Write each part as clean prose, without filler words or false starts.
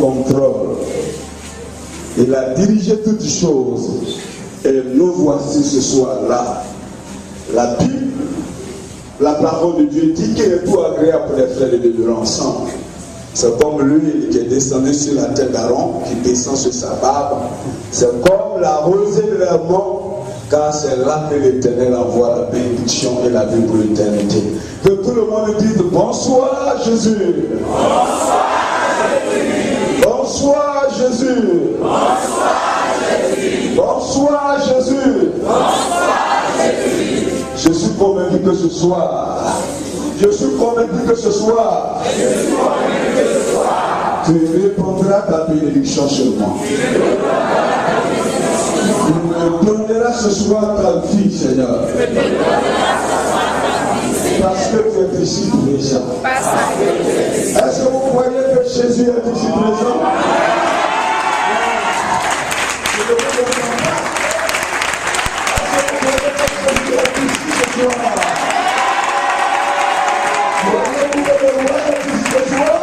contrôle. Il a dirigé toutes choses. Et nous voici ce soir-là. La Bible, la parole de Dieu dit qu'il est tout agréable pour les frères de vivre ensemble. C'est comme lui qui est descendu sur la tête d'Aaron, qui descend sur sa barbe. C'est comme la rosée de l'Hermon, car c'est là que l'Éternel envoie la bénédiction et la vie pour l'éternité. Que tout le monde dise bonsoir Jésus. Bonsoir Jésus. Bonsoir Jésus. Bonsoir Jésus. Bonsoir Jésus. Je suis convaincu que ce soir, tu répondras ta bénédiction sur moi. Tu me donneras ce soir ta vie, Seigneur. Parce que tu es ici présent. Est-ce que vous croyez que Jésus est ici présent? Je ne vous comprends pas. Est-ce que vous croyez que Jésus est ici ce soir? Voyez-vous que le roi est ici ce soir?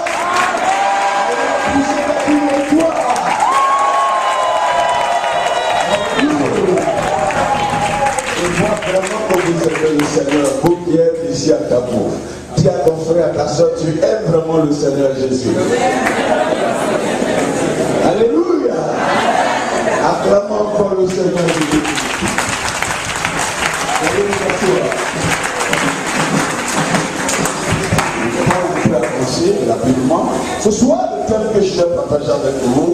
Le Seigneur, vous qui êtes ici à Cabourg, dis à ton frère, à ta soeur, tu aimes vraiment le Seigneur Jésus. Alléluia. Acclamons encore le Seigneur Jésus. Rapidement. Ce soir, le thème que je vais partager avec vous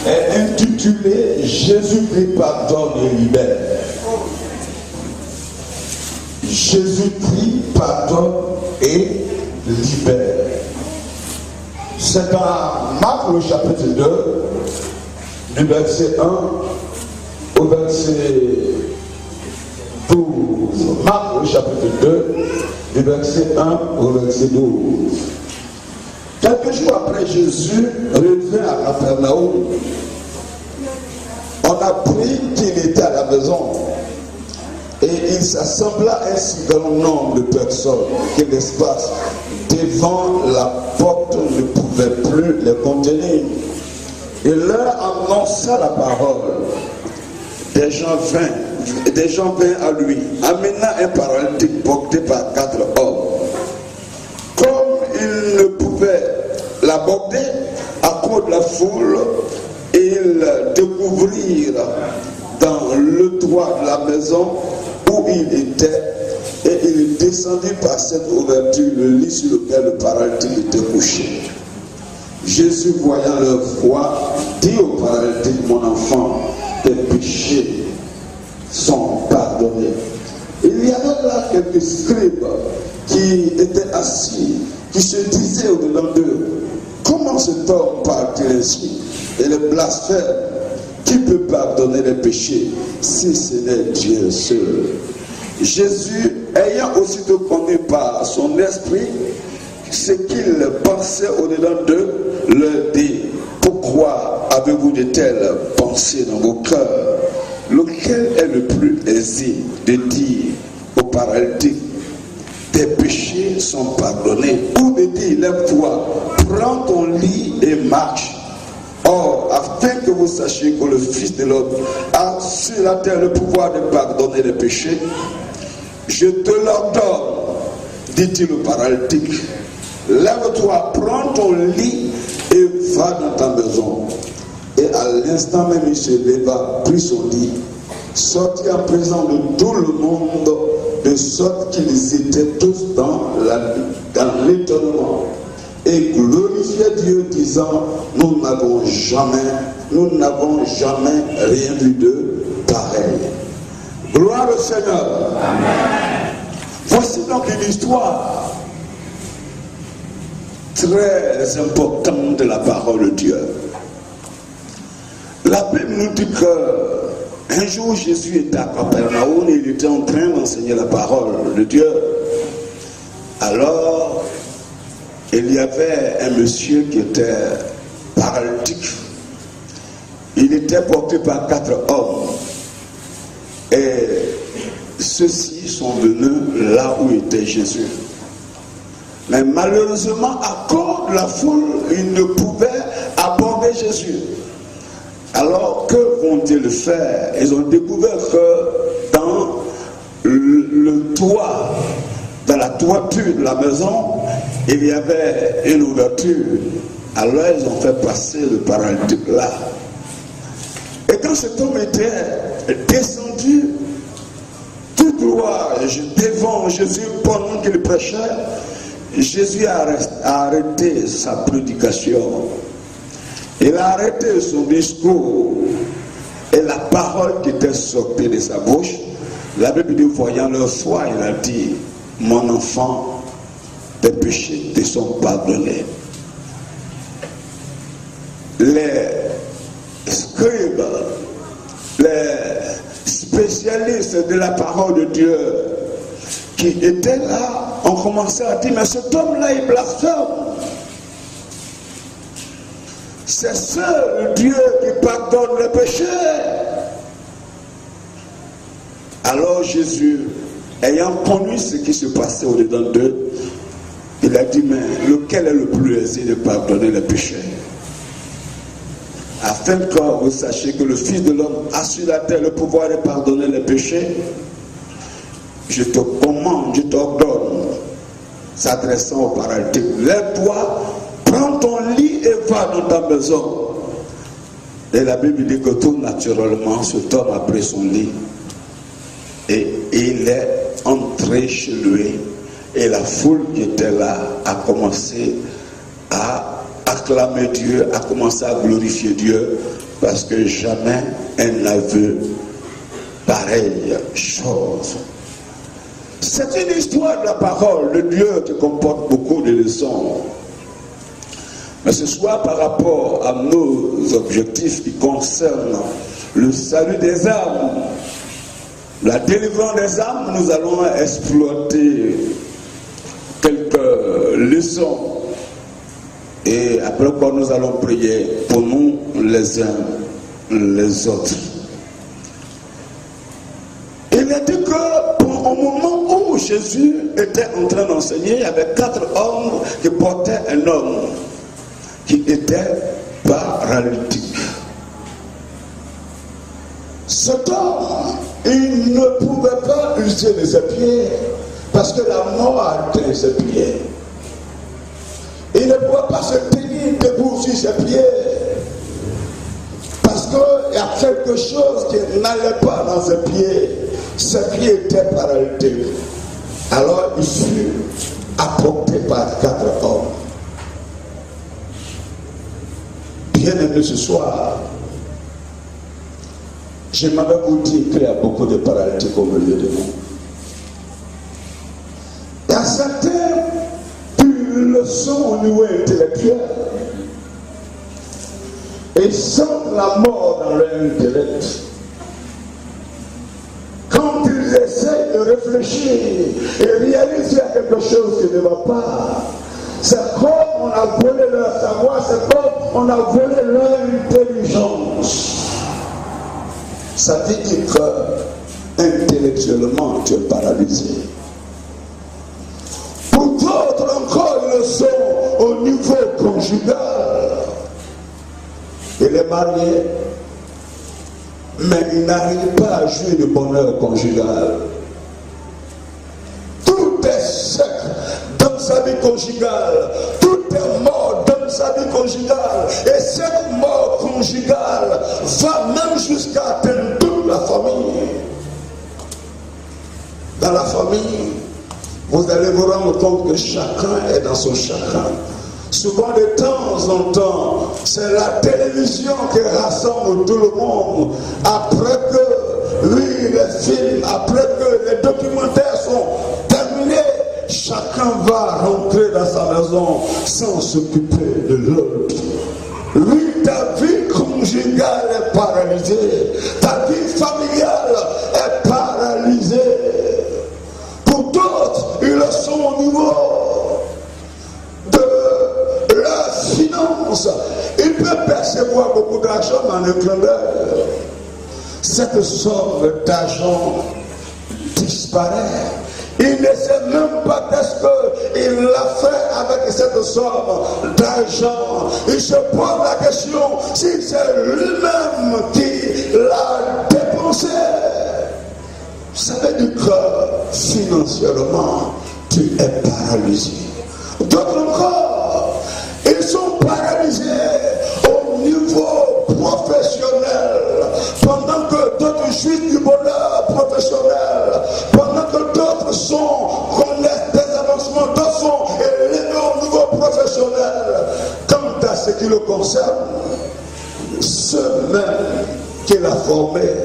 est intitulé Jésus-Christ pardonne et libère. Jésus-Christ pardonne et libère. C'est dans Marc le chapitre 2, du verset 1 au verset 12. Marc le chapitre 2, du verset 1 au verset 12. Quelques jours après Jésus revient à Capernaum, on a appris qu'il était à la maison. Et il s'assembla un si grand nombre de personnes que l'espace devant la porte ne pouvait plus les contenir. Il leur annonça la parole. Des gens vinrent à lui, amenant un paralytique porté par 4 hommes. Comme ils ne pouvaient l'aborder à cause de la foule, ils découvrirent dans le toit de la maison où il était, et il descendit par cette ouverture le lit sur lequel le paralytique était couché. Jésus, voyant leur foi, dit au paralytique, mon enfant, tes péchés sont pardonnés. Il y avait là quelques scribes qui étaient assis, qui se disaient au-dedans d'eux, comment cet homme parle-t-il ainsi? Et le blasphème. Qui peut pardonner les péchés si ce n'est Dieu seul? Jésus, ayant aussitôt connu par son esprit ce qu'il pensait au-dedans d'eux, leur dit, pourquoi avez-vous de telles pensées dans vos cœurs? Lequel est le plus aisé de dire au paralytique, tes péchés sont pardonnés, ou de dire, lève-toi, prends ton lit et marche? Or, afin que vous sachiez que le Fils de l'homme a sur la terre le pouvoir de pardonner les péchés, je te l'ordonne, dit-il au paralytique, lève-toi, prends ton lit et va dans ta maison. Et à l'instant même, il se leva, prit son lit, sortit en présence de tout le monde, de sorte qu'ils étaient tous dans l'étonnement. Et glorifiait Dieu, disant, nous n'avons jamais rien vu de pareil. Gloire au Seigneur. Amen. Voici donc une histoire très importante de la parole de Dieu. La Bible nous dit qu'un jour Jésus était à Capernaum et il était en train d'enseigner la parole de Dieu. Alors, il y avait un monsieur qui était paralytique. Il était porté par 4 hommes. Et ceux-ci sont venus là où était Jésus. Mais malheureusement, à cause de la foule, ils ne pouvaient aborder Jésus. Alors, que vont-ils faire? Ils ont découvert que dans le toit, dans la toiture de la maison, il y avait une ouverture. Alors, ils ont fait passer le paralytique là. Et quand cet homme était descendu, tout droit devant Jésus pendant qu'il prêchait, Jésus a arrêté sa prédication. Il a arrêté son discours. Et la parole qui était sortie de sa bouche, la Bible dit, voyant leur foi, il a dit, mon enfant, tes péchés te sont pardonnés. Les scribes, les spécialistes de la parole de Dieu qui étaient là ont commencé à dire, mais cet homme-là, il blasphème. C'est seul Dieu qui pardonne les péchés. Alors Jésus, ayant connu ce qui se passait au-dedans d'eux, il a dit, mais lequel est le plus aisé de pardonner les péchés? Afin que vous sachiez que le Fils de l'homme a sur la terre le pouvoir de pardonner les péchés, je te commande, je t'ordonne, s'adressant au paralytique, lève-toi, prends ton lit et va dans ta maison. Et la Bible dit que tout naturellement, cet homme a pris son lit et il est entré chez lui. Et la foule qui était là a commencé à acclamer Dieu, a commencé à glorifier Dieu, parce que jamais elle n'a vu pareille chose. C'est une histoire de la parole de Dieu qui comporte beaucoup de leçons. Mais ce soir, par rapport à nos objectifs qui concernent le salut des âmes, la délivrance des âmes, nous allons exploiter quelques leçons. Et après quoi, nous allons prier pour nous les uns les autres. Il est dit que au moment où Jésus était en train d'enseigner, il y avait 4 hommes qui portaient un homme qui était paralytique. Cet homme, il ne pouvait pas user de ses pieds parce que la mort a atteint ses pieds. Il ne pouvait pas se tenir debout sur ses pieds parce qu'il y a quelque chose qui n'allait pas dans ses pieds. Ses pieds étaient paralytiques. Alors il fut apporté par 4 hommes. Bien-aimés, ce soir, j'aimerais vous dire qu'il y a beaucoup de paralytiques au milieu de nous. Il y a certains le sont au niveau intellectuel et sentent la mort dans leur intellect. Quand ils essayent de réfléchir et réalisent qu'il y a quelque chose qui ne va pas, c'est comme on a volé leur savoir, c'est comme on a volé leur intelligence. Ça veut dire que intellectuellement tu es paralysé. Pour d'autres encore, ils sont au niveau conjugal. Il est marié, mais il n'arrive pas à jouir du bonheur conjugal. Tout est sec dans sa vie conjugale. Tout est mort dans sa vie conjugale. Et cette mort conjugale va même jusqu'à atteindre toute la famille. Dans la famille, vous allez vous rendre compte que chacun est dans son chacun. Souvent, de temps en temps, c'est la télévision qui rassemble tout le monde. Après que, oui, les films, après que les documentaires sont terminés, chacun va rentrer dans sa maison sans s'occuper de l'autre. Oui, ta vie conjugale est paralysée. Ta vie familiale est paralysée. Pour d'autres, ils sont au niveau de leurs finances. Ils peuvent percevoir beaucoup d'argent dans le clin d'œil. Cette somme d'argent disparaît. Il ne sait même pas qu'est-ce qu'il a fait avec cette somme d'argent. Il se pose la question si c'est lui-même qui l'a dépensé. Ça veut dire que financièrement, tu es paralysé. D'autres encore, ils sont paralysés au niveau professionnel, pendant que d'autres jouissent du bonheur professionnel, pendant que d'autres connaissent des avancements, d'autres sont élevés au niveau professionnel. Quant à ce qui le concerne, ceux-mêmes qu'il a formés,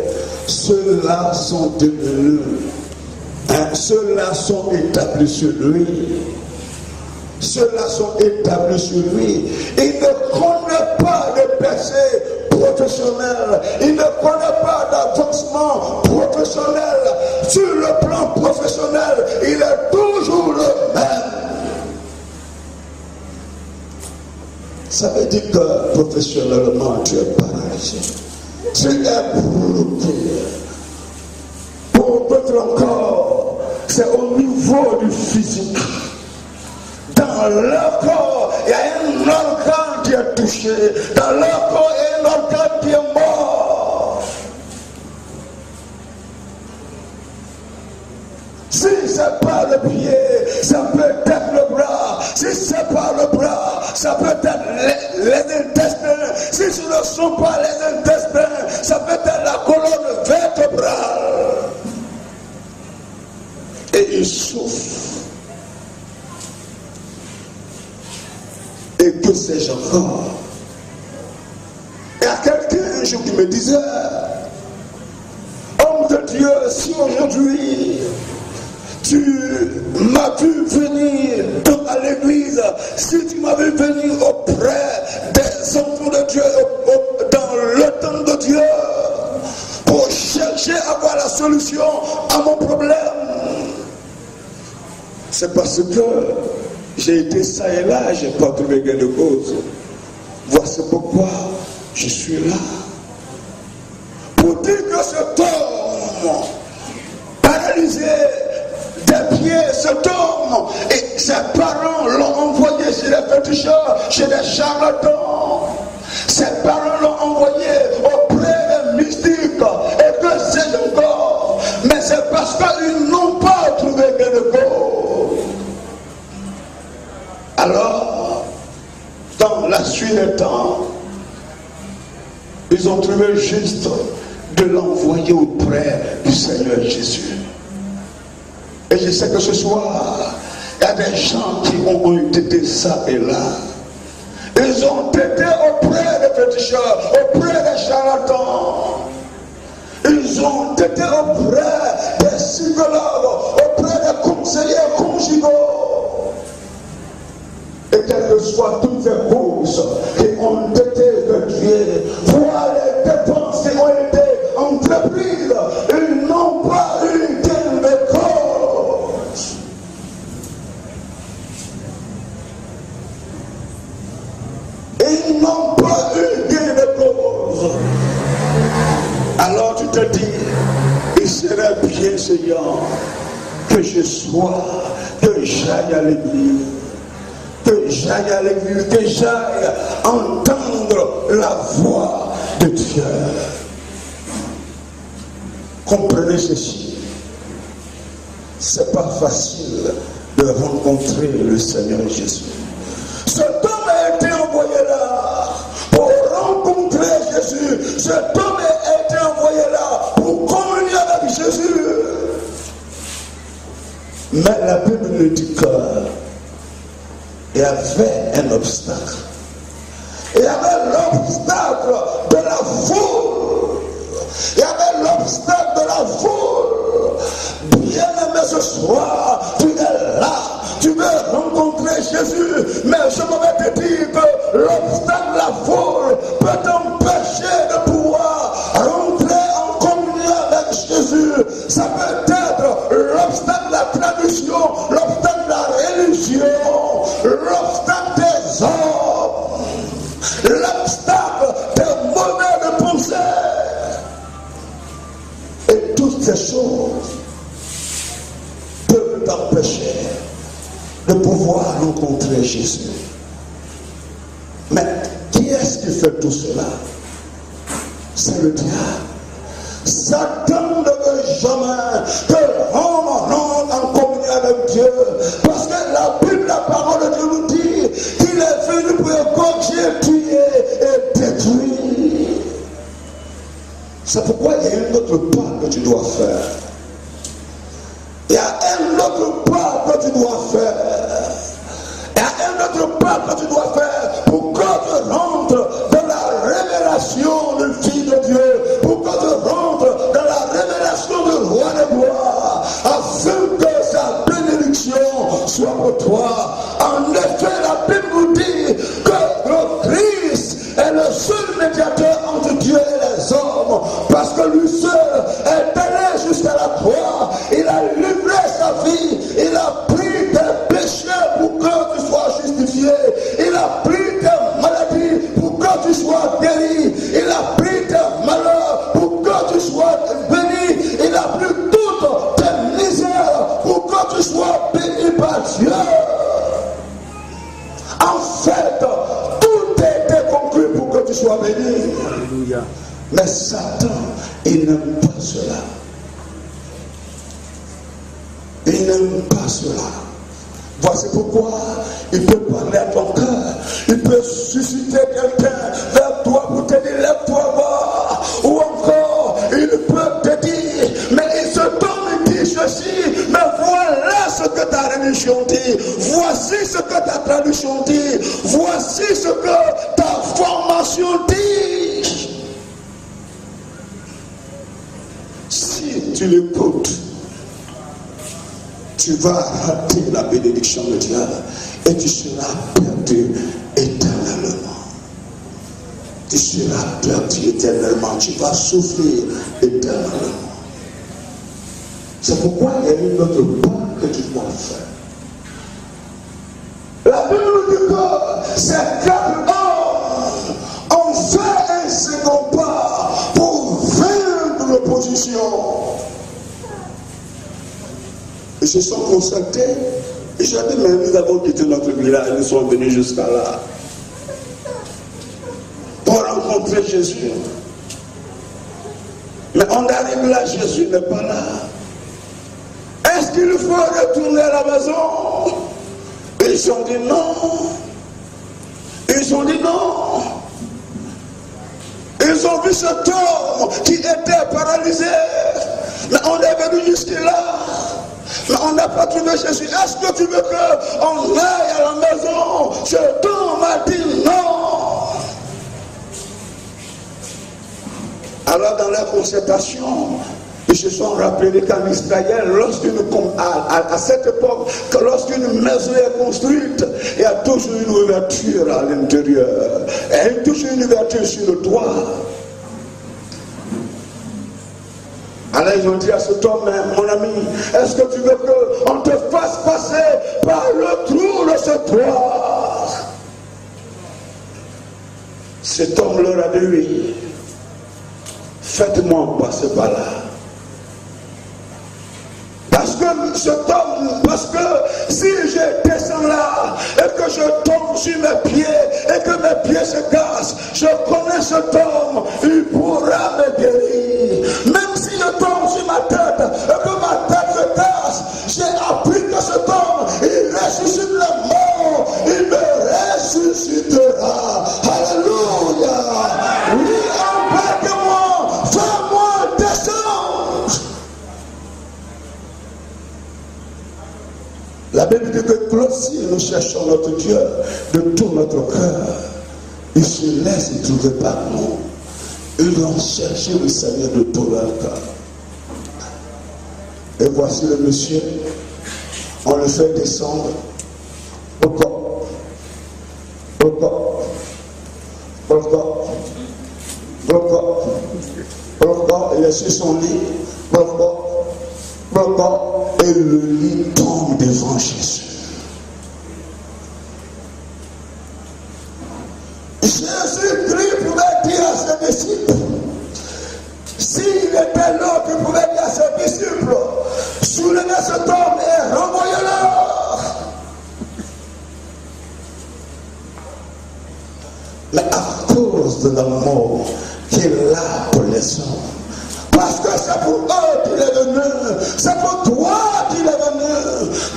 ceux-là sont devenus, ceux-là sont établis sur lui. Ceux-là sont établis sur lui. Il ne connaît pas de percée professionnelle. Il ne connaît pas d'avancement professionnel. Sur le plan professionnel, il est toujours le même. Ça veut dire que professionnellement, tu es paralysé. Tu es bloqué. Pour d'autres encore, c'est au niveau du physique. Dans leur corps, il y a un organe qui est touché. Dans leur corps, il y a un organe qui est mort. Si c'est pas le pied, ça peut être le bras. Si c'est pas le bras, ça peut être les intestins. Si ce ne sont pas les intestins, ça peut être la colonne vertébrale. Et il souffre. Et que sais-je encore? Il y a quelqu'un un jour qui me disait, homme de Dieu, si aujourd'hui tu m'as vu venir à l'église, si tu m'as vu venir auprès des enfants de Dieu dans le temps de Dieu pour chercher à avoir la solution à mon problème, c'est parce que j'ai été ça et là, je n'ai pas trouvé gain de cause. Voici pourquoi je suis là. Pour dire que cet homme paralysé des pieds, cet homme et ses parents l'ont envoyé chez les féticheurs, chez les charlatans. Ses parents l'ont envoyé auprès des mystiques et que sais-je encore. Mais c'est parce qu'ils n'ont pas trouvé gain de cause. Alors, dans la suite des temps, ils ont trouvé juste de l'envoyer auprès du Seigneur Jésus. Et je sais que ce soir, il y a des gens qui ont été ça et là. Ils ont été auprès des féticheurs, auprès des charlatans. Ils ont été auprès des psychologues, auprès des conseillers conjugaux. Et quelles que soient toutes ces causes qui ont été effectuées, voire les dépenses qui ont été entreprises, ils n'ont pas eu gain de cause. Ils n'ont pas eu gain de cause. Alors tu te dis, il serait bien Seigneur que je sois, que j'aille à l'église. Que j'aille à l'église, que j'aille entendre la voix de Dieu. Comprenez ceci. C'est pas facile de rencontrer le Seigneur Jésus. Cet homme a été envoyé là pour rencontrer Jésus. Cet homme a été envoyé là pour communier avec Jésus. Mais la Bible nous dit que il y avait un obstacle. Il y avait l'obstacle de la foule. Il y avait l'obstacle de la foule. Bien-aimé, ce soir, tu es là. Tu veux rencontrer Jésus. Mais je vais te dire que l'obstacle de la foule peut t'empêcher de pouvoir rentrer en communion avec Jésus. Ça peut être l'obstacle de la tradition, l'obstacle de la religion, l'obstacle des hommes, l'obstacle des mauvaises pensées. Et toutes ces choses peuvent t'empêcher de pouvoir rencontrer Jésus. Mais qui est-ce qui fait tout cela? C'est le diable. Satan ne veut jamais que l'homme rentre en communion avec Dieu. Parce que la Bible, la parole de Dieu nous dit qu'il est venu pour égorger, tuer et détruire. C'est pourquoi il y a un autre pas que tu dois faire. Il y a un autre pas que tu dois faire. Il y a un autre pas que tu dois faire pour que tu rentres dans la révélation du Fils de Dieu, pour que tu rentres dans la révélation du Roi des gloires, afin que sa bénédiction soit pour toi. En effet, la Bible nous dit que le Christ est le seul médiateur entre Dieu et les hommes, parce que lui seul est allé jusqu'à la croix, il a livré sa vie, il a pris tes péchés pour que tu sois justifié, il a pris tes maladies pour que tu sois guéri, il a pris tes malheurs pour que tu sois béni, il a pris toutes tes misères pour que tu sois béni par Dieu. En fait, tout était conclu pour que tu sois béni. Alléluia. Mais Satan, il n'aime pas cela. Il n'aime pas cela. Voici pourquoi il peut parler à ton cœur. Il peut susciter quelqu'un vers toi pour te dire lève-toi bas. Ou encore, il peut te dire, mais il se tourne et dit ceci, mais voilà ce que ta religion dit. Voici ce que ta tradition dit. Voici ce que ta formation dit. Si tu l'écoutes, tu vas rater la bénédiction de Dieu et tu seras perdu éternellement. Tu seras perdu éternellement. Tu vas souffrir éternellement. C'est pourquoi il y a une autre part que tu dois faire. La Bible nous dit que ces quatre hommes ont fait un second pas pour vaincre l'opposition. Ils se sont concertés. Ils ont dit, mais nous avons quitté notre village, nous sommes venus jusqu'à là pour rencontrer Jésus. Mais on arrive là, Jésus n'est pas là. Est-ce qu'il faut retourner à la maison? Ils ont dit non. Ils ont dit non. Ils ont vu cet homme qui était paralysé. Mais on est venu jusque-là. Mais on n'a pas trouvé Jésus. Est-ce que tu veux qu'on aille à la maison? Cet homme m'a dit non. Alors dans leur concertation, ils se sont rappelés qu'en Israël, à cette époque, lorsqu'une maison est construite, il y a toujours une ouverture à l'intérieur. Il y a toujours une ouverture sur le toit. Alors ils ont dit à cet homme, mon ami, est-ce que tu veux qu'on te fasse passer par le trou de ce toit? Cet homme leur a dit oui. Faites-moi passer par là. Parce que si je descends là et que je tombe sur mes pieds et que mes pieds se cassent, je connais cet homme, il pourra me guérir. Même si je tombe sur ma tête et que ma tête se casse, j'ai appris que cet homme, il ressuscite les morts, il me ressuscitera. Alléluia. Oui, embarque-moi, fais-moi descendre. La Bible dit que si nous cherchons notre Dieu de tout notre cœur, il se laisse trouver par nous. Ils ont cherché le Seigneur de tout leur cœur. Et voici le monsieur, on le fait descendre au corps. Il est sur son lit. Et le lit tombe devant Jésus. Jésus-Christ pouvait dire à ses disciples, s'il était là, il pouvait dire à ses disciples, soulevez cet homme et renvoyez l'amour qu'il a pour les hommes. Parce que c'est pour eux qu'il est venu. C'est pour toi qu'il est venu.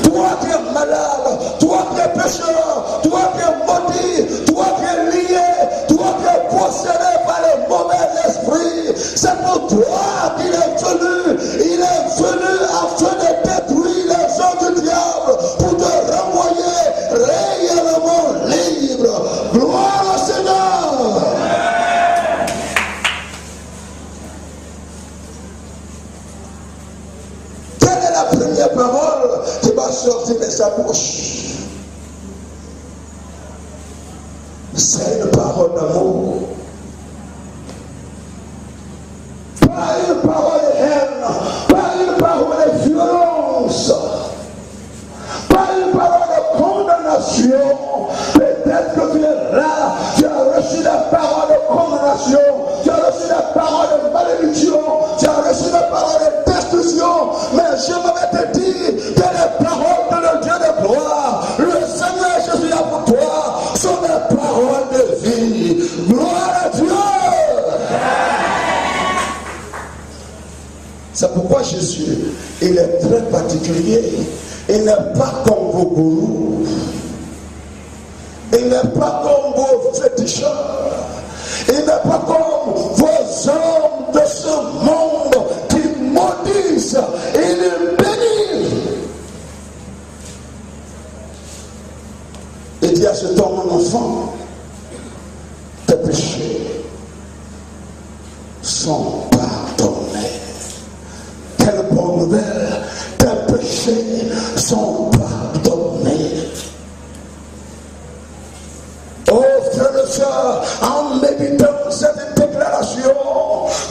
Toi qui es malade, toi qui es pécheur, toi qui es maudit, toi qui es lié, toi qui es possédé par les mauvais esprits. C'est pour toi qu'il est venu. Il est venu afin de détruire les œuvres du diable pour te renvoyer réellement libre. Gloire au Seigneur. La première parole qui va sortir de sa bouche, c'est une parole d'amour. Pas une parole de haine, pas une parole de violence, pas une parole de condamnation. Peut-être que tu es là, tu as reçu la parole de condamnation, tu as reçu la parole de malédiction, tu as reçu la parole de destruction, mais je vais te dire que les paroles de le Dieu de gloire, le Seigneur Jésus là pour toi, sont des paroles de vie. Gloire à Dieu. C'est pourquoi Jésus, il est très particulier. Il n'est pas comme vos gourous. Il n'est pas comme vos féticheurs. Il n'est pas comme vos hommes de ce monde qui maudissent et les bénissent. Il dit à cet homme, mon enfant, tes péchés sont pardonnés. Quelle bonne nouvelle, tes péchés sont pardonnés. Oh frères et sœurs, en méditant cette déclaration,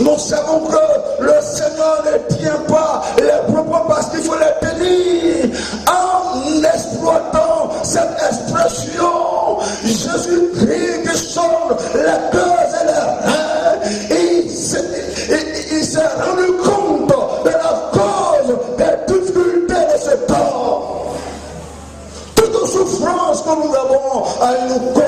nous savons que le Seigneur ne tient pas les propos parce qu'il faut les tenir. En exploitant cette expression, Jésus-Christ qui sonne les cœurs et les reins, il s'est rendu compte de la cause des difficultés de ce temps. Toute souffrance que nous avons à une cause.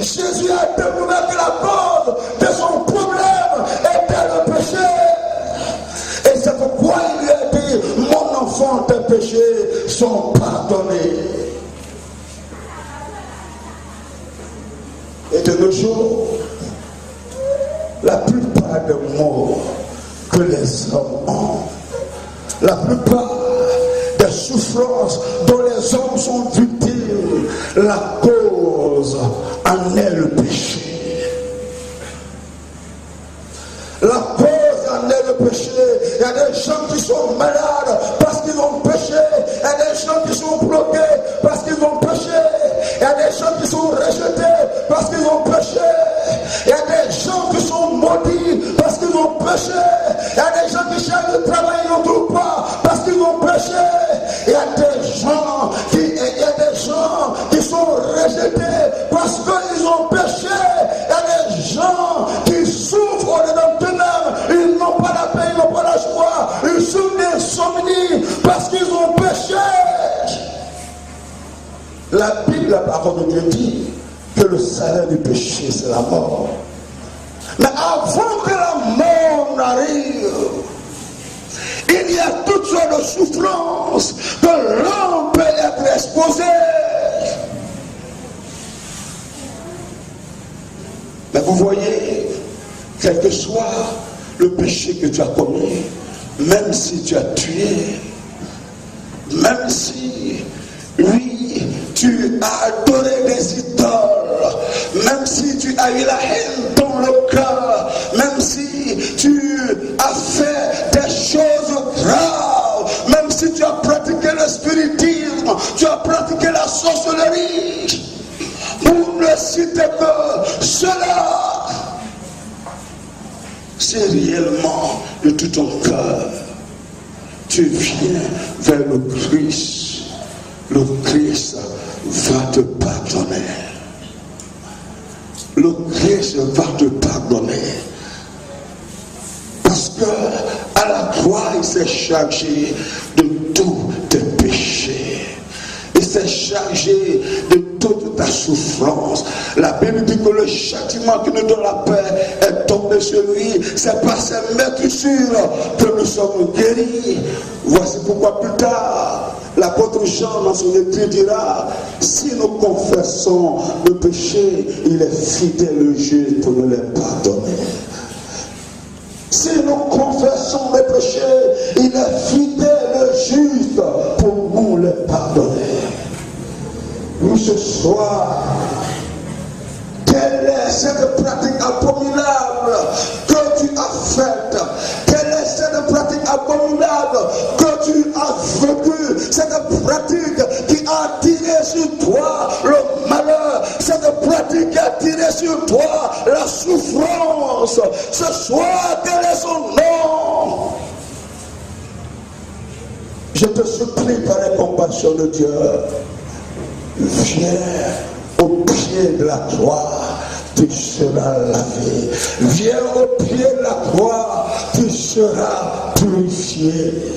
Jésus a découvert que la cause de son problème était le péché. Et c'est pourquoi il lui a dit, mon enfant, tes péchés sont pardonnés. Et de nos jours, la plupart des mots que les hommes ont, la plupart des souffrances dont les hommes sont victimes, la cause en est le péché. La cause en est le péché. Il y a des gens qui sont malades parce qu'ils ont péché. Il y a des gens qui sont bloqués parce qu'ils ont péché. Il y a des gens qui sont rejetés parce qu'ils ont péché. Il y a des gens qui sont maudits parce qu'ils ont péché. Il y a des gens qui cherchent le travail, ils n'en trouvent pas parce qu'ils ont péché. Il y a des gens qui sont rejetés parce qu'ils ont péché. Il y a des gens qui souffrent au-dedans d'eux-mêmes. Ils n'ont pas la paix, ils n'ont pas la joie. Ils souffrent d'insomnie parce qu'ils ont péché. La Bible, la parole de Dieu dit que le salaire du péché, c'est la mort. Mais avant que la mort n'arrive, il y a toutes sortes de souffrances que l'homme peut être exposé. Mais vous voyez, quel que soit le péché que tu as commis, même si tu as tué, même si, oui, tu as adoré des idoles, même si tu as eu la haine dans le cœur, même si tu as fait des choses graves, même si tu as pratiqué le spiritisme, tu as pratiqué la sorcellerie, pour ne citer que cela, si réellement de tout ton cœur tu viens vers le Christ va te pardonner. Le Christ va te pardonner. Parce que à la croix, il s'est chargé de tous tes péchés. Il s'est chargé de toute ta ta souffrance. La Bible dit que le châtiment qui nous donne la paix est tombé sur lui. C'est par ses meurtrissures que nous sommes guéris. Voici pourquoi plus tard, l'apôtre Jean dans son écrit dira, si nous confessons le péché, il est fidèle et juste pour nous les pardonner. Si nous confessons les péchés, il est fidèle et juste pour nous les pardonner. Nous ce soir, quelle est cette pratique abominable que tu as faite? Quelle est cette pratique abominable que tu as vécue? Cette pratique qui a tiré sur toi le malheur, cette pratique qui a tiré sur toi la souffrance. Ce soir, quel est son nom? Je te supplie par la compassion de Dieu, viens au pied de la croix, tu seras lavé. Viens au pied de la croix, tu seras purifié.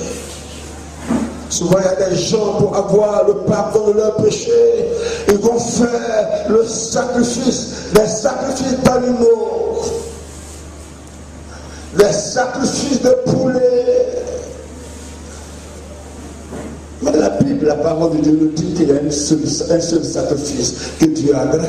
Souvent, il y a des gens, pour avoir le pardon de leurs péchés, ils vont faire le sacrifice, des sacrifices d'animaux, des sacrifices de poulets. Mais la Bible, la parole de Dieu nous dit qu'il y a un seul sacrifice que Dieu agrée.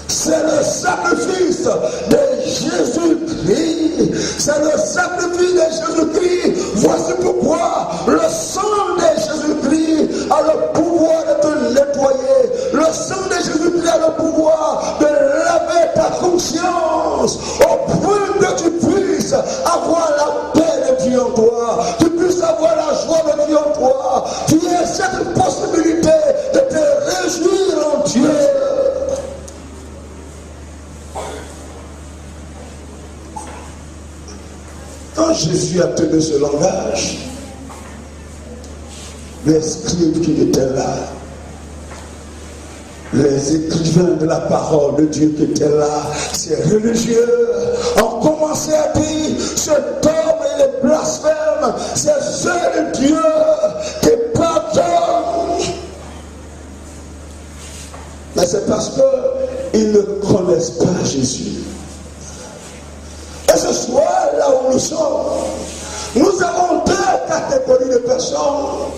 C'est le sacrifice de Jésus-Christ. C'est le sacrifice de Jésus-Christ. Voici pourquoi le sang de Jésus-Christ a le pouvoir de te nettoyer. Le sang de Jésus-Christ a le pouvoir de laver ta conscience au point que tu puisses avoir la paix de Dieu en toi. Tu puisses avoir la joie de Dieu en toi. Tu as cette possibilité de te réjouir en Dieu. Quand Jésus a tenu ce langage, les scribes qui étaient là, les écrivains de la parole de Dieu qui étaient là, ces religieux, ont commencé à dire, cet homme il est blasphème, c'est seul Dieu qui pardonne. Mais c'est parce qu'ils ne connaissent pas Jésus. Et ce soir, là où nous sommes, nous avons deux catégories de personnes.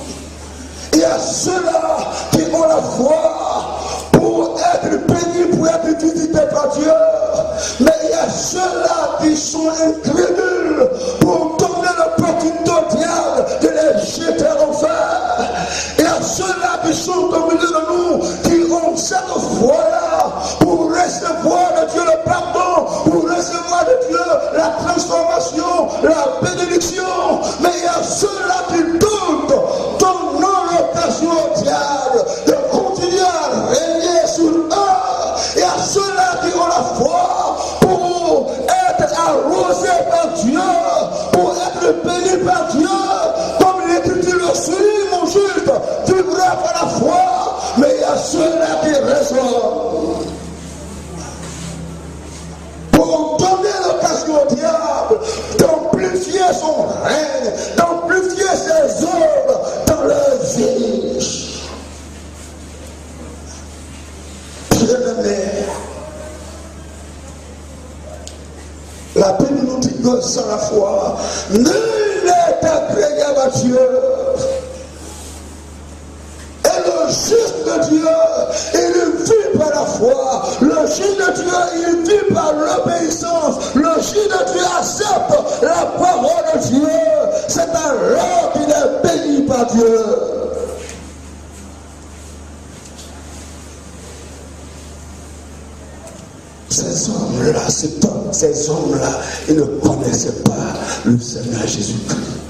Il y a ceux-là qui ont la foi pour être bénis, pour être visités par Dieu. Mais il y a ceux-là qui sont incrédules pour donner l'opportunité au diable de les jeter en fer. Il y a ceux-là qui sont au milieu de nous, qui ont cette foi-là pour recevoir de Dieu le pardon, pour recevoir de Dieu la transformation, la bénédiction. Mais il y a ceux-là qui doutent, donnant l'occasion au diable de continuer à régner sur eux. Il y a ceux-là qui ont la foi pour être arrosés par Dieu, pour être bénis par Dieu. Comme l'Écriture le souligne, mon juste, tu vivras par la foi. Mais il y a ceux-là qui reçoivent pour donner l'occasion au diable d'amplifier son règne, d'amplifier ses œuvres dans leur vie. Bien-aimé, la Bible nous dit que sans la foi, nul n'est agréable à Dieu. Et le juste de Dieu, il vit par la foi. Le juste de Dieu, il vit par l'obéissance. Le juste de Dieu accepte la parole de Dieu. C'est alors qu'il est béni par Dieu. Ces hommes-là, ces hommes-là, ils ne connaissaient pas le Seigneur Jésus-Christ.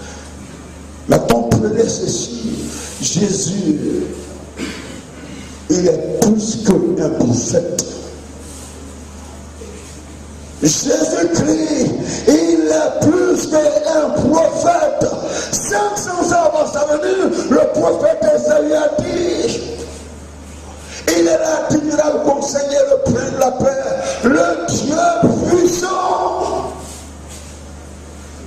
Mais comprenez ceci, Jésus, il est plus qu'un prophète. Jésus-Christ, il est plus qu'un prophète. 500 ans avant sa venue, le prophète Ésaïe a dit, il est là, admirable comme Seigneur, le prince de la paix, le Dieu puissant.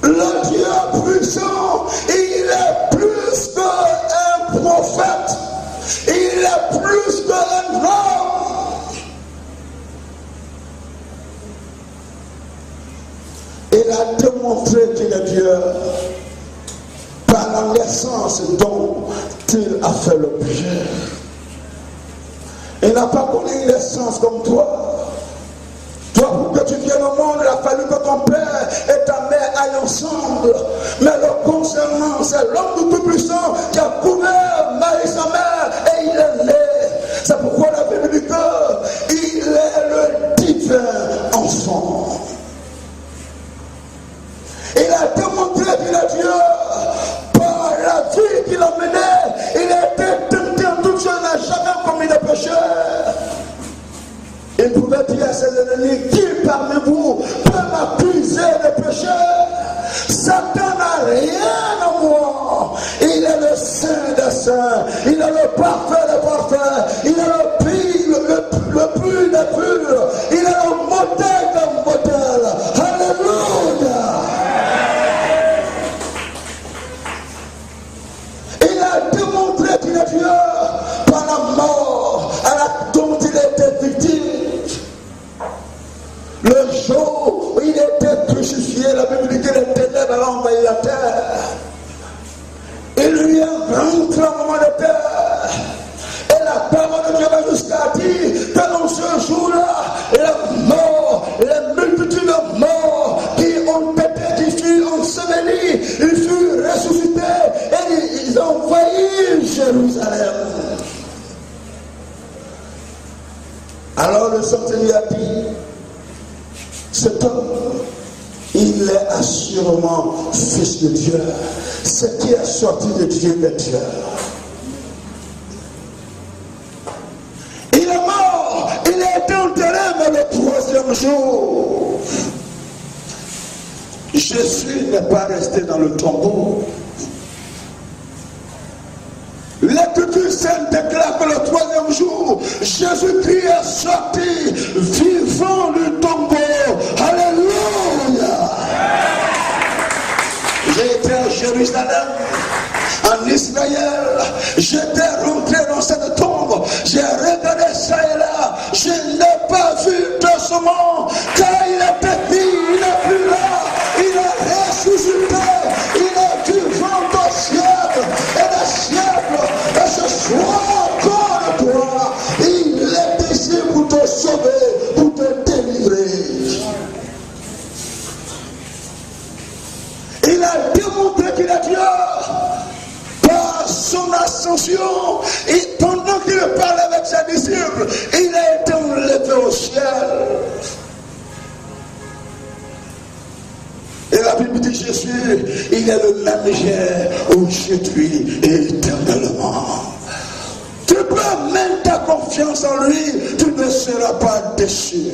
Le Dieu puissant, il est plus qu'un prophète. Il est plus qu'un grand a démontré qu'il est Dieu par la naissance dont il a fait l'objet. Il n'a pas connu une naissance comme toi. Toi, pour que tu viennes au monde, il a fallu que ton père et ta mère aillent ensemble. Mais le concernant, c'est l'homme du Tout-Puissant qui a couvert Marie sa mère et il est né. C'est pourquoi la Bible dit qu'il est le divin enfant. Il a démontré qu'il est Dieu par la vie qu'il a menée. Il a été tenté en toutes choses, n'a jamais commis de péché. Il pouvait dire à ses ennemis, qui parmi vous peut m'accuser de péché? Satan n'a rien à moi. Il est le saint des saints. Il est le parfait des parfaits. Il est le pur des purs. Il est le modèle des modèles. Alléluia. Il a démontré qu'il est Dieu par la mort dont il était victime. Le jour où il était crucifié, la Bible dit que les ténèbres avaient envahi la terre. Il lui a grand tremblement de terre. Et la parole de Dieu va jusqu'à dire que dans ce jour-là, les morts, les multitudes de morts qui furent ensevelis, ils furent ressuscités et ils ont envahi Jérusalem. Alors le Saint-Seigneur a dit, cet homme, il est assurément fils de Dieu. Ce qui est sorti de Dieu est Dieu. Il est mort, il a été enterré, mais le troisième jour, Jésus n'est pas resté dans le tombeau. L'Écriture sainte déclare que le troisième jour, Jésus-Christ est sorti vivant du tombeau. Alléluia. J'ai été à Jérusalem, en Israël. J'étais rentré dans cette tombe. J'ai regardé ça et là. Je n'ai pas vu de ce monde. Car il était dit, il n'est plus là. Il est ressuscité. Il est vivant au siècle et des siècles. Et ce soir encore de toi, il est ici pour te sauver, pour te délivrer. Il a démontré qu'il est Dieu par son ascension. Et pendant qu'il parlait avec ses disciples, il a été enlevé au ciel. Et la Bible dit Jésus, il est le même hier, aujourd'hui et éternellement. Tu peux mettre ta confiance en lui, tu ne seras pas déçu.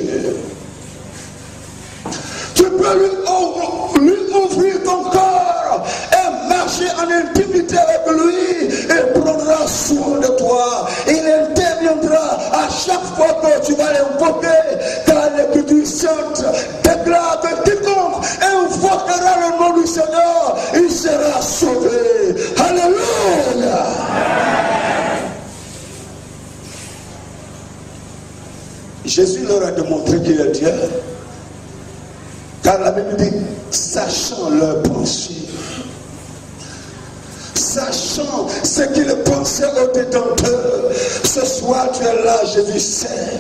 Tu peux lui ouvrir ton corps et marcher en intimité avec lui et prendra soin de toi. Il interviendra à chaque fois que tu vas l'invoquer, car l'Écriture sainte déclare que quiconque invoquera le nom du Seigneur, il sera sauvé. Alléluia. Jésus leur a démontré qu'il est Dieu. Car la Bible dit, sachant leurs pensées, sachant ce qu'ils pensaient au-dedans d'eux, ce soir tu es là, Jésus sait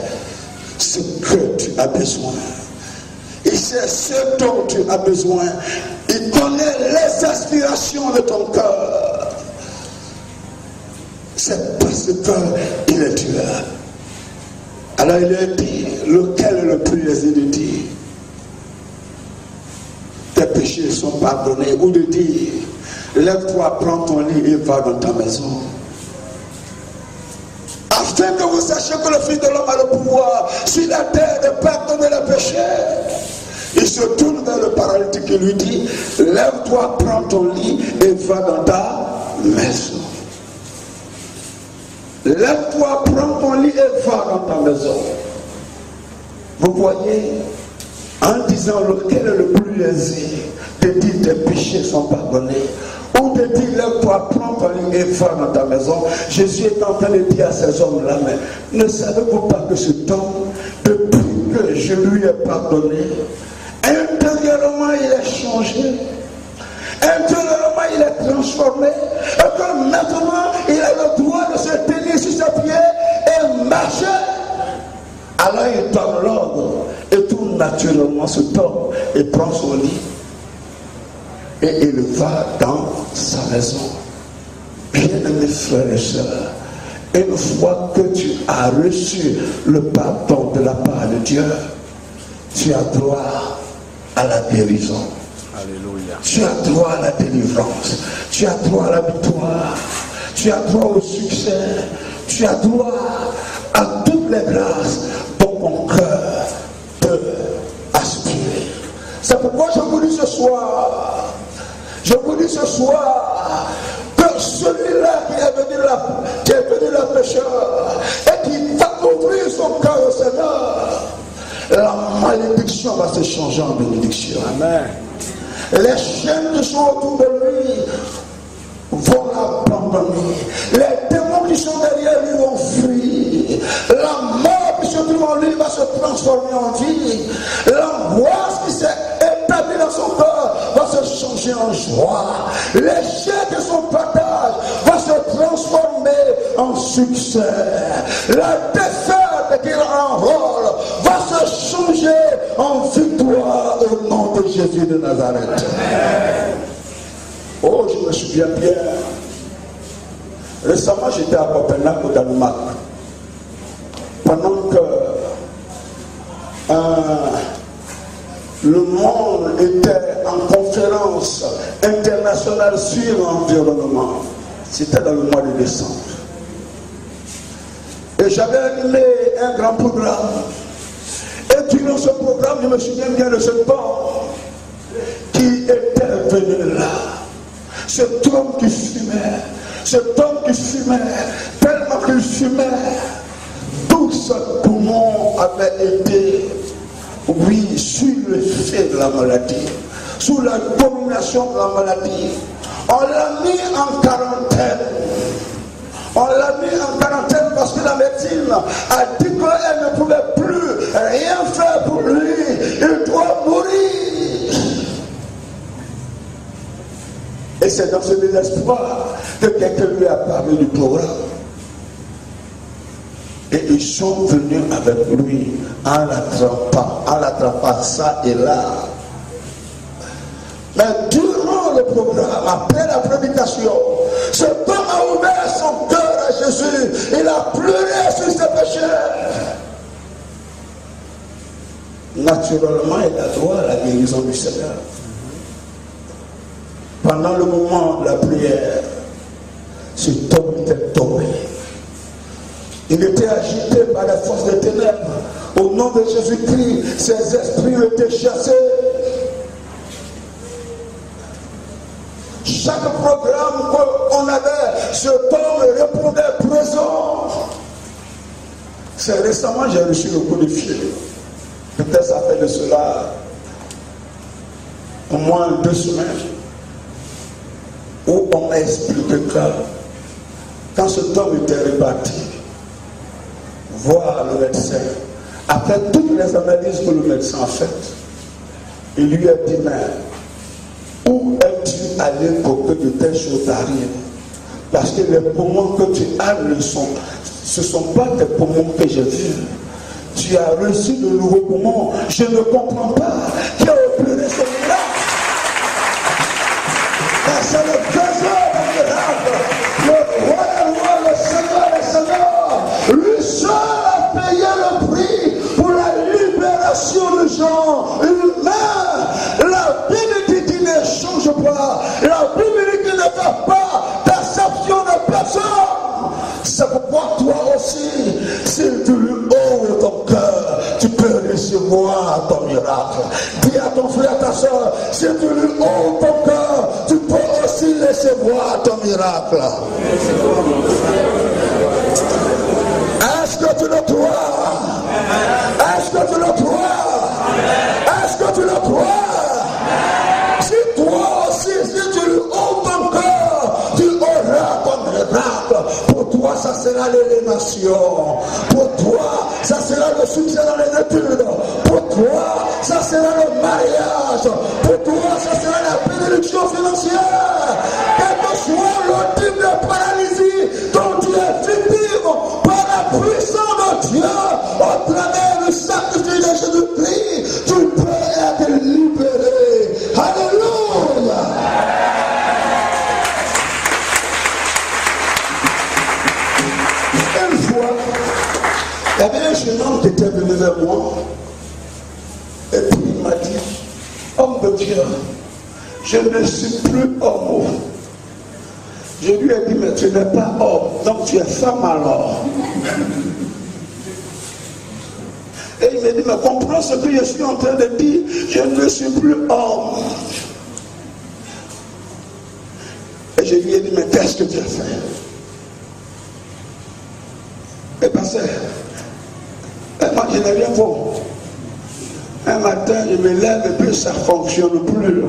ce que tu as besoin. Il sait ce dont tu as besoin. Il connaît les aspirations de ton cœur. C'est parce qu'il est Dieu. Alors il a dit, lequel est le plus aisé de dire tes péchés sont pardonnés, ou de dire lève-toi, prends ton lit et va dans ta maison, afin que vous sachiez que le Fils de l'homme a le pouvoir sur la terre de pardonner les péchés. Il se tourne vers le paralytique et lui dit, lève-toi, prends ton lit et va dans ta maison. Lève-toi, prends ton lit et va dans ta maison. Vous voyez, en disant lequel est le plus aisé de dire tes péchés sont pardonnés, ou de dire lève-toi, prends ton lit et va dans ta maison, Jésus est en train de dire à ces hommes-là, mais ne savez-vous pas que cet homme, depuis que je lui ai pardonné, intérieurement intérieurement il est changé, intérieurement il est transformé, et que maintenant il a le droit de se tenir sur ses pieds et marcher. Alors il donne l'ordre et tout naturellement se tombe et prend son lit et il va dans sa maison. Bien-aimés frères et sœurs, une fois que tu as reçu le pardon de la part de Dieu, tu as droit à la guérison. Alléluia. Tu as droit à la délivrance. Tu as droit à la victoire. Tu as droit au succès. Tu as droit à toutes les grâces dont mon cœur peut aspirer. C'est pourquoi je vous dis ce soir, que celui-là qui est venu la pécheur et qui va ouvrir son cœur au Seigneur, la malédiction va se changer en bénédiction. Amen. Les chaînes qui sont autour de lui vont l'abandonner. Les démons qui sont derrière lui vont fuir. La mort qui se trouve en lui va se transformer en vie. L'angoisse qui s'est établie dans son cœur va se changer en joie. L'échec de son partage va se transformer en succès. La défaite qu'il enrôle va se changer en victoire au nom de Jésus de Nazareth. Oh, je me souviens bien. Récemment, j'étais à Copenhague, au Danemark. Pendant que le monde était en conférence internationale sur l'environnement. C'était dans le mois de décembre. Et j'avais animé un grand programme. Et durant ce programme, je me souviens bien de cet homme qui était venu là. Cet homme qui fumait, tellement qu'il fumait, tout ce poumon avait été, oui, sous l'effet de la maladie, sous la domination de la maladie. On l'a mis en quarantaine. Parce que la médecine a dit qu'elle ne pouvait plus rien faire pour lui. Il doit mourir. Et c'est dans ce désespoir que quelqu'un lui a parlé du programme. Et ils sont venus avec lui en l'attrapant ça et là. Mais durant le programme, après la prédication, cet homme a ouvert son cœur à Jésus. Il a pleuré sur ses péchés. Naturellement, il a droit à la guérison du Seigneur. Pendant le moment de la prière, cet homme était tombé. Il était agité par la force des ténèbres. Au nom de Jésus-Christ, ses esprits étaient chassés. Chaque programme qu'on avait, cet homme répondait présent. C'est récemment j'ai reçu le coup de fil. Peut-être ça fait de cela au moins 2 semaines. Où on m'a expliqué que quand cet homme était reparti voir le médecin, après toutes les analyses que le médecin a faites, il lui a dit, mais où es-tu allé pour que de telles choses t'arrivent? Parce que les poumons que tu as ce ne sont pas tes poumons que j'ai vus. Tu as reçu de nouveaux poumons. Je ne comprends pas qui a opéré celui-là. C'est le trésor du miracle. Le roi, le Seigneur, lui seul a payé le prix pour la libération des gens humains. La Bible dit qu'il ne change pas. La Bible dit qu'il ne fait pas d'acception de personne. C'est pourquoi toi aussi, si tu lui ouvres ton cœur, tu peux recevoir ton miracle. Dis à ton frère, à ta soeur, si tu lui ouvres ton cœur, tu peux aussi recevoir ton miracle. Est-ce que tu le crois? Est-ce que tu le crois? Est-ce que tu le crois? Si toi aussi, si tu lui ouvres ton cœur, tu auras ton miracle. Pour toi, ça sera l'élévation. Pour toi, ça sera le succès dans les études. Pour toi, ça sera le mariage. Pour toi, ça sera la bénédiction financière. Quel que soit le type de paralysie dont tu es victime, par la puissance de Dieu, au travers du sacrifice de Jésus-Christ, tu peux être libéré. Alléluia. Une fois, il y avait un jeune homme qui était venu vers moi. Et puis il m'a dit, homme de Dieu, je ne suis plus homme. Je lui ai dit, mais tu n'es pas homme, donc tu es femme alors. Et il m'a dit, mais comprends ce que je suis en train de dire, je ne suis plus homme. Et je lui ai dit, mais qu'est-ce que tu as fait? Et parce que moi je n'ai rien vu. Un matin, je me lève et puis ça ne fonctionne plus.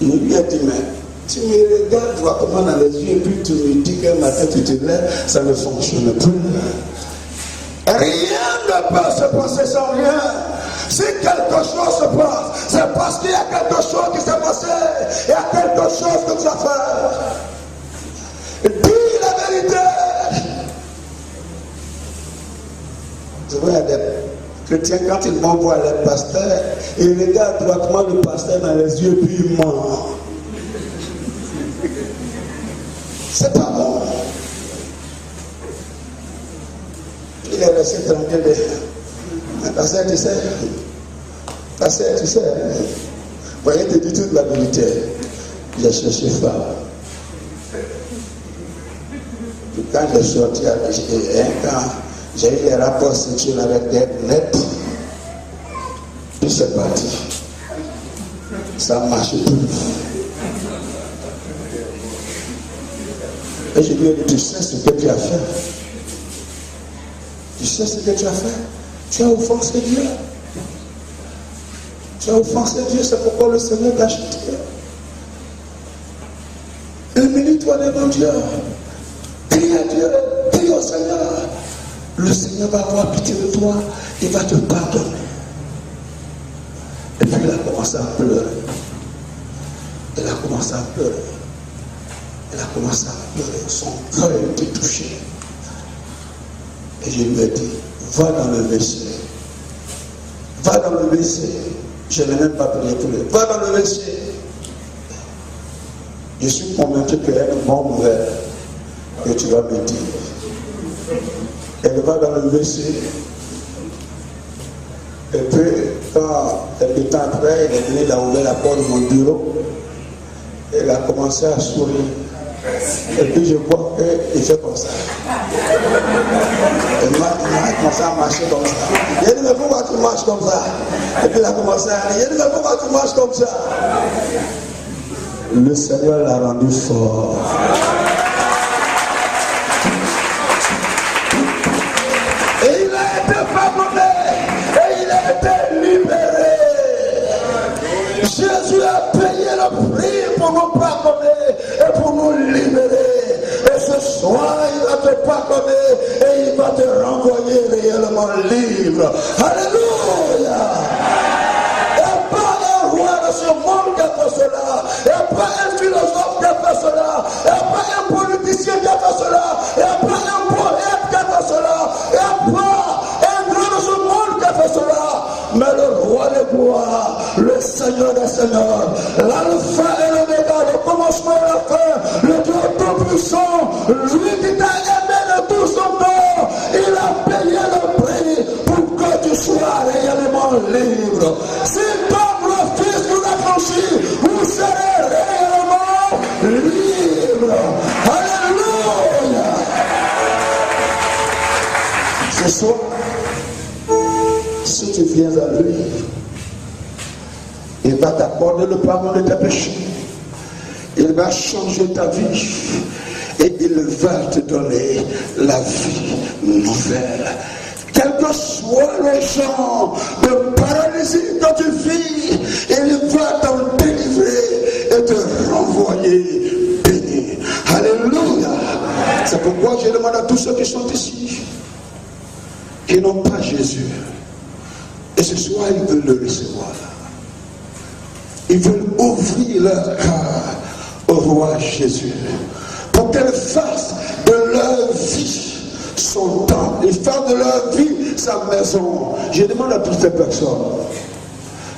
Je lui ai dit, mais tu me regardes droitement dans les yeux et puis tu me dis qu'un matin tu te lèves, ça ne fonctionne plus. Rien ne peut se passer sans rien. Si quelque chose se passe, c'est parce qu'il y a quelque chose qui s'est passé. Il y a quelque chose que tu as fait. Dis la vérité. Tu vois, il y a des chrétiens, quand ils vont voir les pasteurs, ils regardent droitement le pasteur dans les yeux, puis ils mentent. C'est pas bon. Il est resté tranquille. Pasteur, tu sais. Pasteur, tu sais. Voyez, te dis toute la vérité. J'ai cherché femme. Puis quand j'ai sorti quand j'ai eu les rapports sexuels avec des net, puis c'est parti. Ça ne marche plus. Et je lui ai dit, tu sais ce que tu as fait? Tu sais ce que tu as fait? Tu as offensé Dieu. Tu as offensé Dieu, c'est pourquoi le Seigneur t'a acheté. Humilie-toi devant Dieu. Prie à Dieu, prie au Seigneur. Le Seigneur va avoir pitié de toi, il va te pardonner. Et puis il a commencé à pleurer. Il a commencé à pleurer. Il a commencé à pleurer. Son cœur était touché. Et je lui ai dit, va dans le WC. Va dans le WC. Je n'ai même pas prié pour lui. Va dans le WC. Je suis convaincu qu'il y a une bonne nouvelle que tu vas me dire. Elle va dans le WC. Et puis, quand quelques temps après, il est venu, il a ouvert la porte de mon bureau. Il a commencé à sourire. Et puis je vois qu'il fait comme ça. Il a commencé à marcher comme ça. Il a dit, mais pourquoi tu marches comme ça? Et puis il a commencé à rire. Il a dit, mais pourquoi tu marches comme ça? Le Seigneur l'a rendu fort. Et il a été pardonné. Et il a été libéré. Jésus a payé le prix pour nous pardonner et pour nous libérer. Et ce soir, il va te pardonner et il va te renvoyer réellement libre. Alléluia! Il n'y a pas un roi de ce monde qui a fait cela. Il n'y a pas un philosophe qui a fait cela. Il n'y a pas un politicien qui a fait cela. Il n'y a pas un poète qui a fait cela. Il n'y a pas un grand de ce monde qui a fait cela. Mais le roi des gloires, le Seigneur des seigneurs, l'alpha et l'oméga, le commencement et la fin, le Dieu tout-puissant, lui qui t'a aimé de tout son corps, il a payé le prix pour que tu sois réellement libre. Si comme le Fils vous a franchi, vous serez réellement libre. Alléluia. Ce soir, si tu viens à lui, il va t'accorder le pardon de tes péchés. Il va changer ta vie. Et il va te donner la vie nouvelle. Quel que soit le genre de paralysie dont tu vis, il va t'en délivrer et te renvoyer béni. Alléluia. C'est pourquoi je demande à tous ceux qui sont ici, qui n'ont pas Jésus, Et ce soir, ils veulent le recevoir. Ils veulent ouvrir leur cœur au roi Jésus. Pour qu'elle fasse de leur vie son temps. Il fasse de leur vie sa maison. Je demande à toutes ces personnes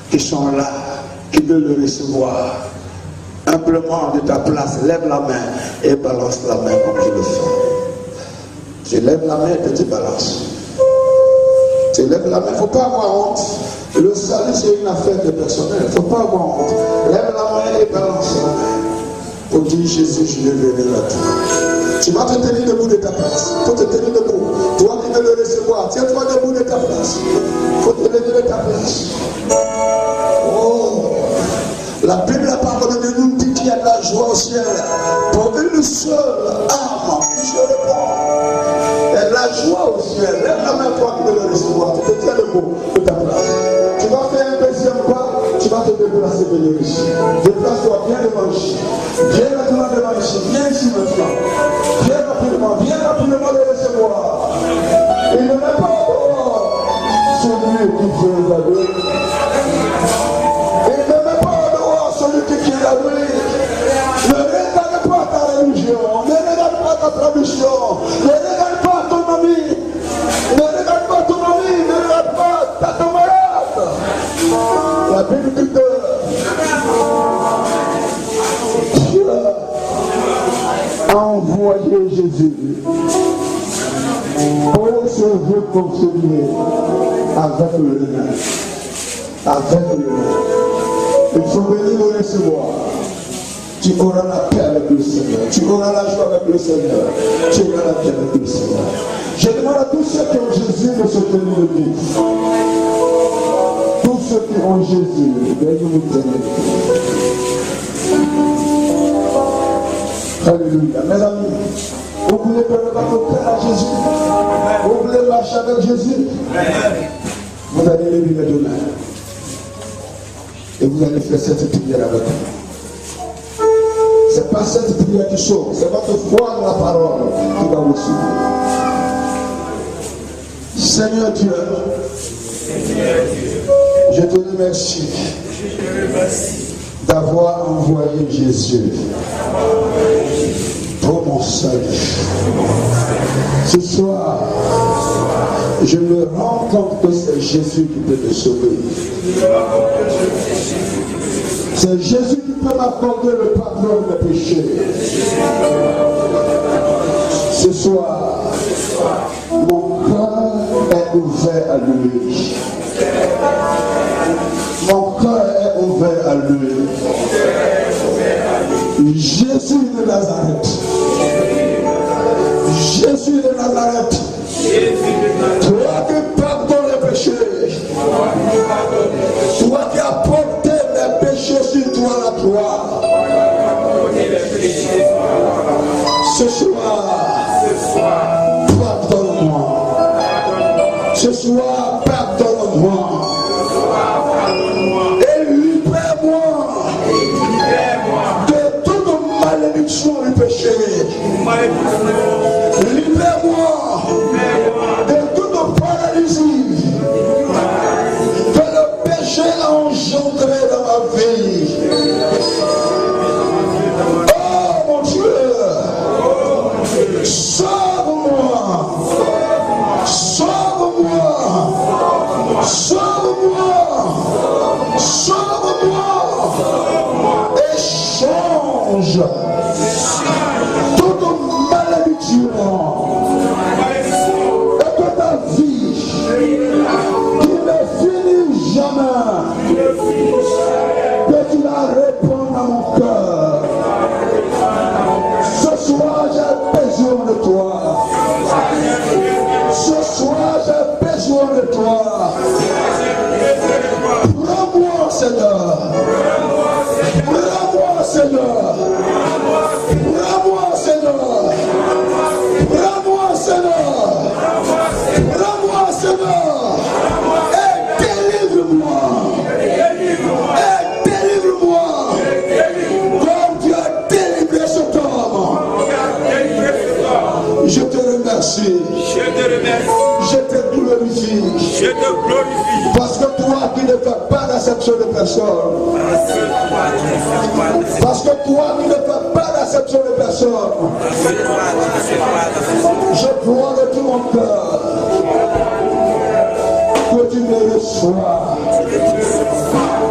qui sont là, qui veulent le recevoir. Humblement de ta place, lève la main et balance la main comme je le fais. Tu lèves la main et tu balances. Tu lèves la main, il ne faut pas avoir honte. Le salut, c'est une affaire de personnel. Il ne faut pas avoir honte. Lève la main et balance la main. Pour dire Jésus, je vais venir à toi. Tu vas te tenir debout de ta place. Il faut te tenir debout. Toi qui veux le recevoir, tiens-toi debout de ta place. Il faut te lever de ta place. Oh! La Bible a parlé de nous dit qu'il y a de la joie au ciel. Pour une seule âme, je le prends. Il y a de la joie au ciel. Lève la main, toi qui veux le recevoir. Tu te tiens debout de ta place. Tu vas faire un deuxième pas. Tu vas te déplacer venir ici. Déplace-toi, viens devant ici. Viens maintenant devant ici. Viens ici maintenant. Viens rapidement le recevoir. Il ne met pas dehors celui qui vient d'aller. Il ne met pas dehors celui qui vient d'aller. Ne regarde pas ta religion. Ne regarde pas ta tradition. Ne regarde pas ton ami. Ne regarde pas ton ami. Ne regarde pas ta camarade. La Bible dit que Dieu a envoyé Jésus pour se réconcilier avec le humain. Avec le humain. Il faut venir le recevoir. Tu auras la paix avec le Seigneur. Tu auras la joie avec le Seigneur. Tu auras la paix avec le Seigneur. Je demande à tous ceux qui ont Jésus de se tenir debout. Tous ceux qui ont Jésus, veuillez vous tenir. Alléluia. Mes amis, vous voulez donner votre cœur à Jésus? Vous voulez marcher avec Jésus? Vous allez lever les deux mains. Et vous allez faire cette prière avec moi. Ce n'est pas cette prière qui sauve, c'est votre foi dans la parole qui va vous sauver. Seigneur Dieu, je te remercie d'avoir envoyé Jésus pour mon salut. Ce soir, je me rends compte que c'est Jésus qui peut me sauver. C'est Jésus qui peut m'accorder le pardon de mes péchés. Ce soir, mon cœur est ouvert à lui. Mon cœur est ouvert à lui. Jésus de Nazareth. Jésus de Nazareth. Toi qui pardonnes les péchés. Toi qui as porté les péchés sur toi la croix. Ce soir, pardonne-moi. Ce soir, pardonne-moi. Et libère-moi de toute malédiction du péché. Libère-moi de toute paralysie que le péché a engendré dans ma vie. Oh mon Dieu, sauve-moi, sauve-moi, sauve-moi, sauve-moi et change toute malédiction et que ta vie qui ne finit jamais, que tu la réponds à mon cœur. Ce soir j'ai besoin de toi. Ce soir j'ai besoin de toi. Prends-moi Seigneur. Prends-moi Seigneur. Prends-moi Seigneur. Prends-moi Seigneur. Prends-moi Seigneur. Et délivre-moi. Et délivre-moi. Comme tu as délivré cet homme. Je te remercie. Je te glorifie. Parce que d'acception de personne. Parce que toi, tu ne fais pas d'acception de personne. Je crois de tout mon cœur que tu me reçois.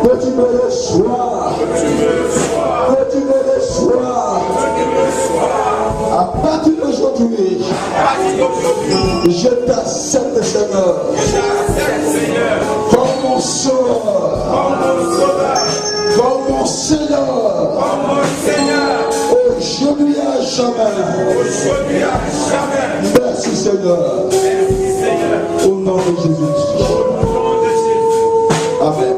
Que tu me reçois. Que tu me reçois. À partir d'aujourd'hui, je t'accepte, Seigneur. Comme mon sauveur. Comme mon Seigneur. Aujourd'hui à jamais. Merci, Seigneur. Au nom de Jésus. Amen.